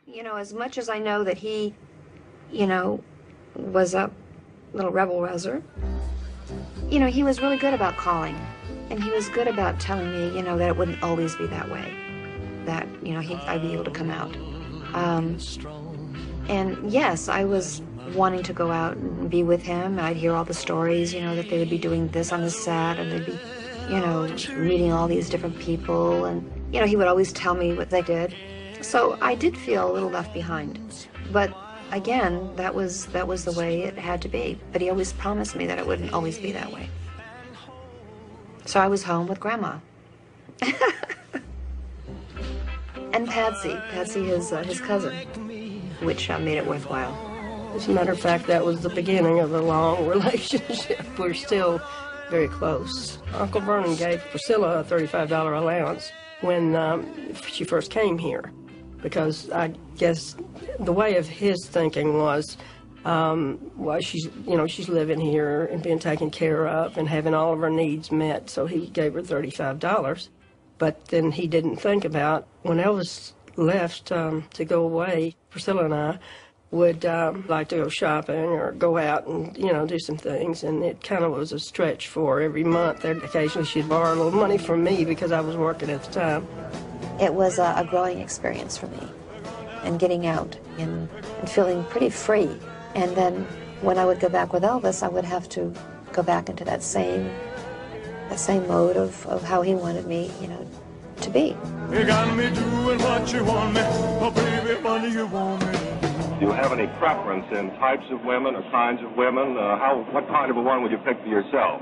You know, as much as I know that he, you know, was a little rebel-rouser, you know, he was really good about calling. And he was good about telling me, you know, that it wouldn't always be that way. That, you know, I'd be able to come out. And yes, I was wanting to go out and be with him. I'd hear all the stories, you know, that they would be doing this on the set, and they'd be, you know, meeting all these different people. And, you know, he would always tell me what they did. So I did feel a little left behind. But again, that was the way it had to be. But he always promised me that it wouldn't always be that way. So I was home with Grandma. And Patsy, his cousin, which made it worthwhile. As a matter of fact, that was the beginning of a long relationship. We're still very close. Uncle Vernon gave Priscilla a $35 allowance when she first came here, because I guess the way of his thinking was, well, she's living here and being taken care of and having all of her needs met, so he gave her $35. But then he didn't think about, when Elvis left to go away, Priscilla and I would like to go shopping or go out and, you know, do some things, and it kind of was a stretch for every month. Occasionally she'd borrow a little money from me because I was working at the time. It was a growing experience for me, and getting out and feeling pretty free. And then when I would go back with Elvis, I would have to go back into that same mode of how he wanted me, you know, to be. You got me doing what you want me, oh baby, money you want me. Do you have any preference in types of women or kinds of women? What kind of a one would you pick for yourself?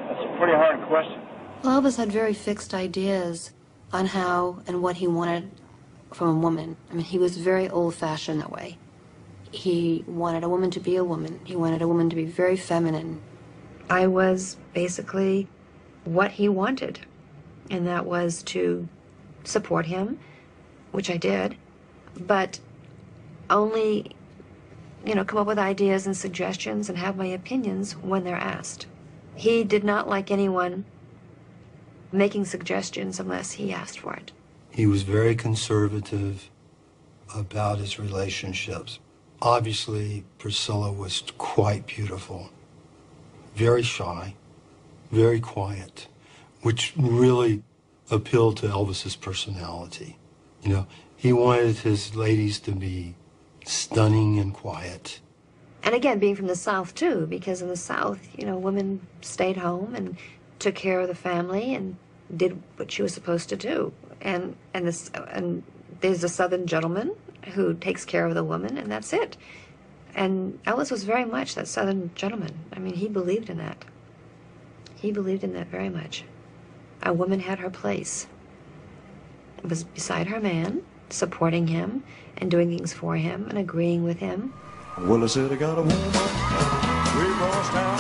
That's a pretty hard question. Well, Elvis had very fixed ideas on how and what he wanted from a woman. I mean, he was very old-fashioned that way. He wanted a woman to be a woman. He wanted a woman to be very feminine. I was basically what he wanted, and that was to support him, which I did, but only, you know, come up with ideas and suggestions and have my opinions when they're asked. He did not like anyone making suggestions unless he asked for it. He was very conservative about his relationships. Obviously, Priscilla was quite beautiful, very shy, very quiet, which really appealed to Elvis's personality. You know, he wanted his ladies to be stunning and quiet. And again, being from the South, too, because in the South, you know, women stayed home and took care of the family and did what she was supposed to do. And there's a Southern gentleman who takes care of the woman, and that's it. And Elvis was very much that Southern gentleman. I mean, he believed in that. He believed in that very much. A woman had her place. It was beside her man, supporting him and doing things for him and agreeing with him. Well, I said I got a woman way across town.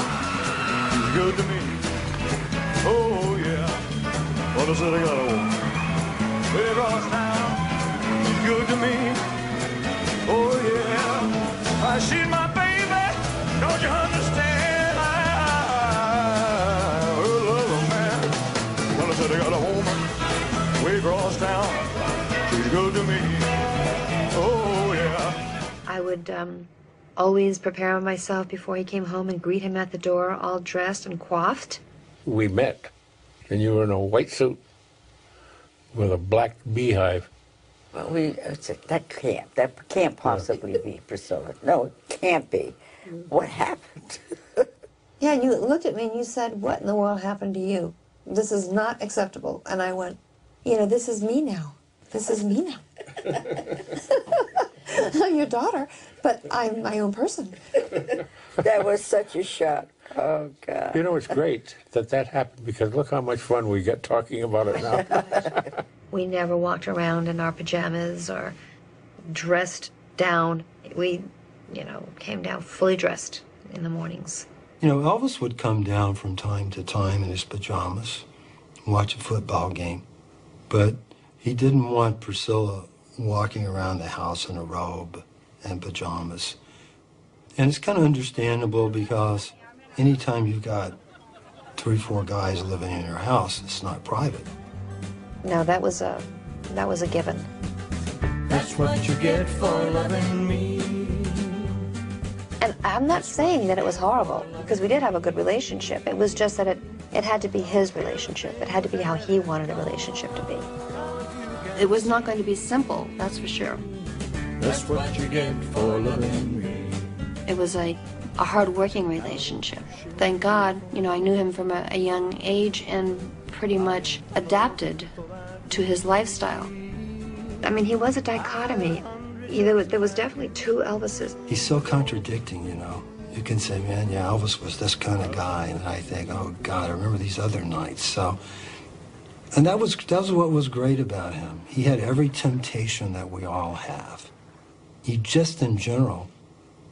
She's good to me. Oh, yeah. Well, I said I got a woman way across town. She's good to me. Oh, yeah. She's my baby. Don't you understand? I love a man. Well, I said I got a woman way across town. She's good to me. Oh, yeah. I would always prepare myself before he came home and greet him at the door, all dressed and coiffed. We met, and you were in a white suit with a black beehive. Well, that can't possibly be Priscilla. No, it can't be. What happened? Yeah, and you looked at me and you said, "What in the world happened to you? This is not acceptable." And I went, "You know, this is me now. This is me now." I'm your daughter, but I'm my own person. That was such a shock. Oh, God. You know, it's great that happened, because look how much fun we get talking about it now. We never walked around in our pajamas or dressed down. We, you know, came down fully dressed in the mornings. You know, Elvis would come down from time to time in his pajamas and watch a football game, but he didn't want Priscilla walking around the house in a robe and pajamas. And it's kind of understandable, because anytime you've got 3 or 4 guys living in your house, it's not private. No, that was a given. That's what you get for loving me. And I'm not saying that it was horrible, because we did have a good relationship. It was just that it had to be his relationship. It had to be how he wanted a relationship to be. It was not going to be simple, that's for sure. That's what you get for loving me. It was a hard-working relationship. Thank God, you know, I knew him from a young age and pretty much adapted to his lifestyle. I mean, he was a dichotomy. There was definitely two Elvises. He's so contradicting, you know. You can say, man, yeah, Elvis was this kind of guy, and I think, oh God, I remember these other nights. So, and that was what was great about him. He had every temptation that we all have. He just, in general,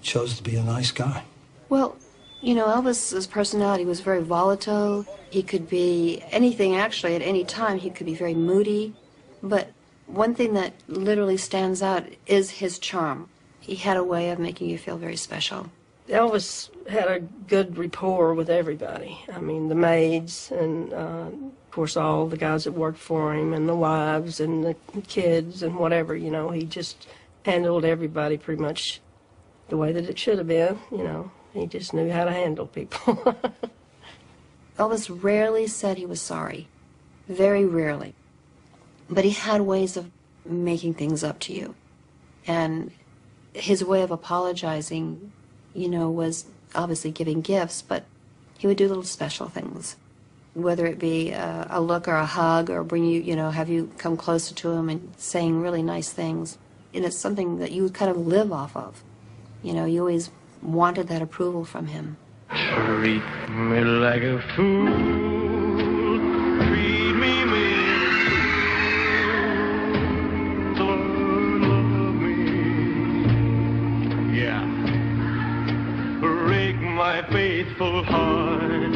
chose to be a nice guy. Well, you know, Elvis's personality was very volatile. He could be anything, actually, at any time. He could be very moody. But one thing that literally stands out is his charm. He had a way of making you feel very special. Elvis had a good rapport with everybody. I mean, the maids and, of course, all the guys that worked for him and the wives and the kids and whatever, you know. He just handled everybody pretty much the way that it should have been, you know. He just knew how to handle people. Elvis rarely said he was sorry. Very rarely. But he had ways of making things up to you. And his way of apologizing, you know, was obviously giving gifts, but he would do little special things. Whether it be a look or a hug or bring you, you know, have you come closer to him and saying really nice things. And it's something that you kind of live off of. You know, you always wanted that approval from him. Treat me like a fool. Treat me love me. Yeah. Break my faithful heart.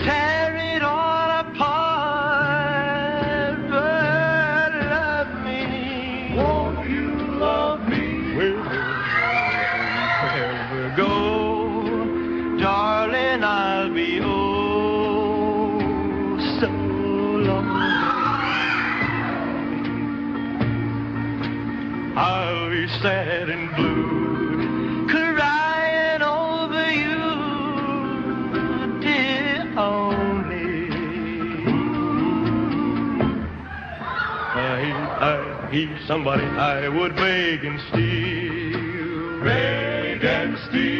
Tear it all apart. But love me. Won't you love me? Wherever go, darling, I'll be oh so lonely. I'll be sad and blue, crying over you, dear only. He's somebody I would beg and steal. Beg and steal.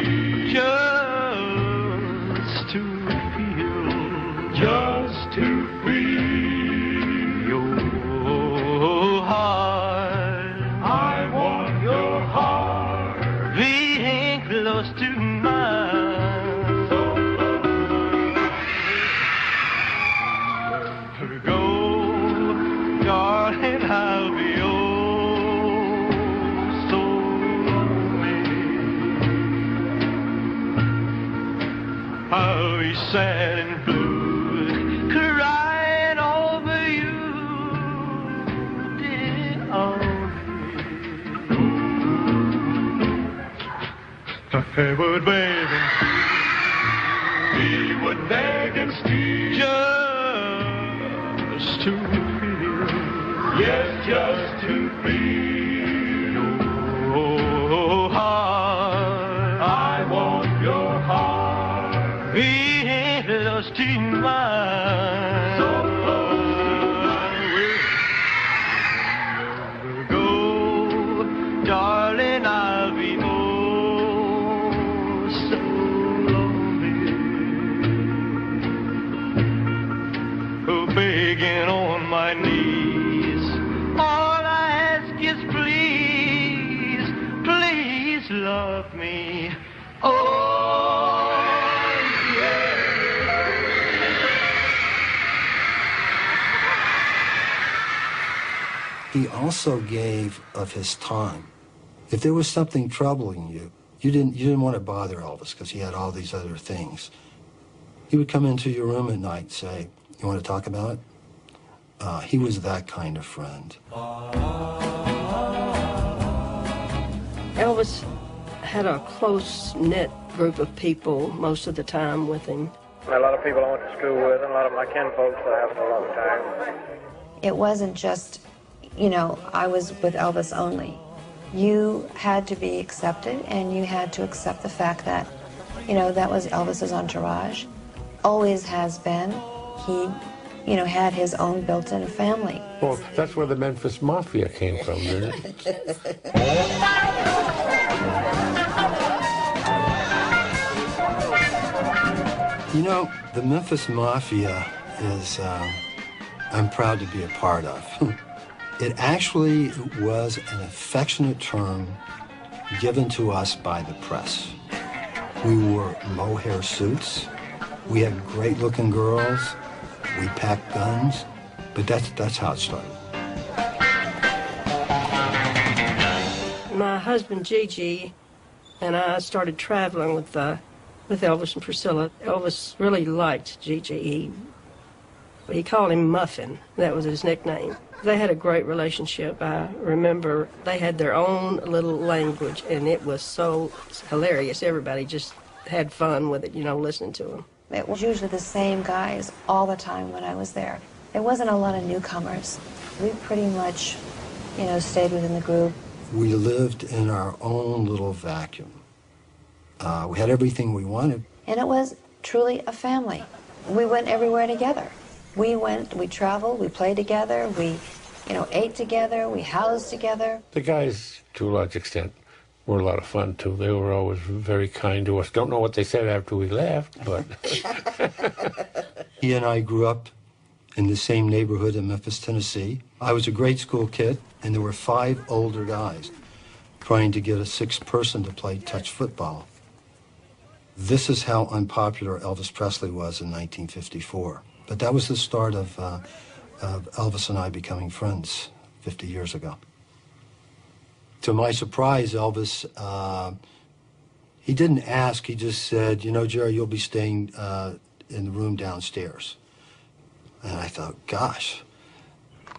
Just to feel your heart. I want your heart being close to mine. So go, darling, I'll be oh so lonely. I'll be sad and blue, crying over you, dear only. I would beg and steal. We would beg and steal. Just to feel. Yes, just to feel your heart. I want your heart. Be lost in mine. So close to mine. Go, darling, I'll be oh so lonely. Oh, begging on my knees. All I ask is please, please love me. Oh, He also gave of his time. If there was something troubling you, you didn't want to bother Elvis because he had all these other things. He would come into your room at night and say, "You want to talk about it?" He was that kind of friend. Elvis had a close-knit group of people most of the time with him. A lot of people I went to school with, and a lot of my kinfolks that I have for a long time. It wasn't just, you know, I was with Elvis only. You had to be accepted, and you had to accept the fact that, you know, that was Elvis's entourage. Always has been. He, you know, had his own built-in family. Well, that's where the Memphis Mafia came from, didn't it? You know, the Memphis Mafia is, I'm proud to be a part of. It actually was an affectionate term given to us by the press. We wore mohair suits. We had great-looking girls. We packed guns. But that's how it started. My husband, Gigi, and I started traveling with Elvis and Priscilla. Elvis really liked Gigi. He called him Muffin. That was his nickname. They had a great relationship. I remember they had their own little language, and it was so hilarious. Everybody just had fun with it, you know, listening to them. It was usually the same guys all the time when I was there. There wasn't a lot of newcomers. We pretty much, you know, stayed within the group. We lived in our own little vacuum. We had everything we wanted. And it was truly a family. We went everywhere together. We traveled, we played together, we, you know, ate together, we housed together. The guys, to a large extent, were a lot of fun, too. They were always very kind to us. Don't know what they said after we left, but... He and I grew up in the same neighborhood in Memphis, Tennessee. I was a grade school kid, and there were 5 older guys trying to get a 6th person to play touch football. This is how unpopular Elvis Presley was in 1954. But that was the start of Elvis and I becoming friends 50 years ago. To my surprise, Elvis, he didn't ask, he just said, you know, Jerry, you'll be staying in the room downstairs. And I thought, gosh,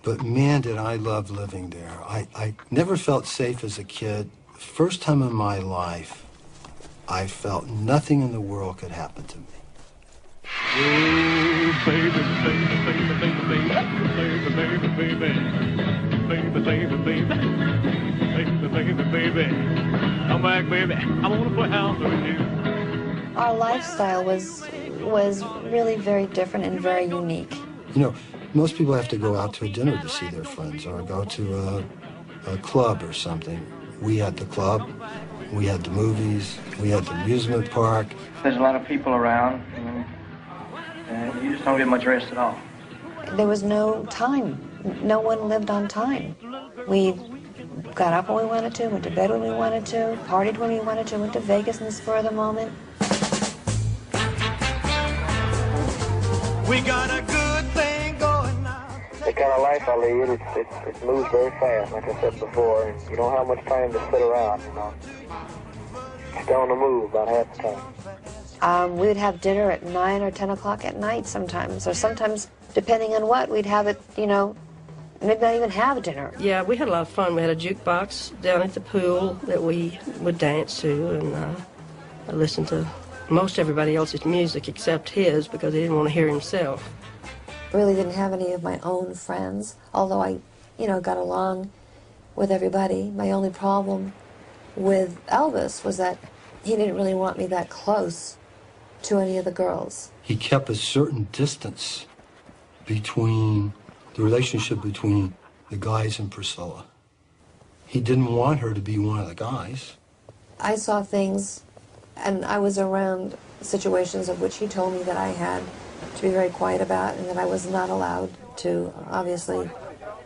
but man, did I love living there. I never felt safe as a kid. First time in my life, I felt nothing in the world could happen to me. Oh, baby, baby, baby, baby, baby, baby, baby, baby, baby, baby, baby, baby, come back, baby. I want to play house with you. Our lifestyle was really very different and very unique. You know, most people have to go out to a dinner to see their friends or go to a club or something. We had the club, we had the movies, we had the amusement park. There's a lot of people around, and you just don't get much rest at all. There was no time. No one lived on time. We got up when we wanted to, went to bed when we wanted to, partied when we wanted to, went to Vegas in the spur of the moment. We got a good thing going now. The kind of life I lead, it moves very fast, like I said before, and you don't have much time to sit around, you know. Stay on the move about half the time. We would have dinner at 9 or 10 o'clock at night sometimes, or sometimes, depending on what, we'd have it, you know, maybe not even have dinner. Yeah, we had a lot of fun. We had a jukebox down at the pool that we would dance to, and I listened to most everybody else's music except his because he didn't want to hear himself. I really didn't have any of my own friends, although I, you know, got along with everybody. My only problem with Elvis was that he didn't really want me that close to any of the girls. He kept a certain distance between the relationship between the guys and Priscilla. He didn't want her to be one of the guys. I saw things, and I was around situations of which he told me that I had to be very quiet about and that I was not allowed to, obviously,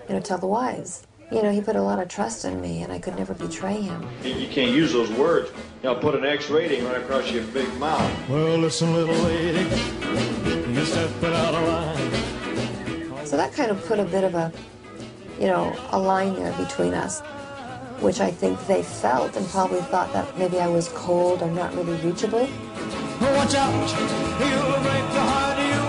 you know, tell the wives. You know, he put a lot of trust in me, and I could never betray him. You can't use those words. You know, put an X rating right across your big mouth. Well, listen, little lady, you stepping out of line. So that kind of put a bit of a, you know, a line there between us, which I think they felt and probably thought that maybe I was cold or not really reachable. Watch out, you'll break the heart of you.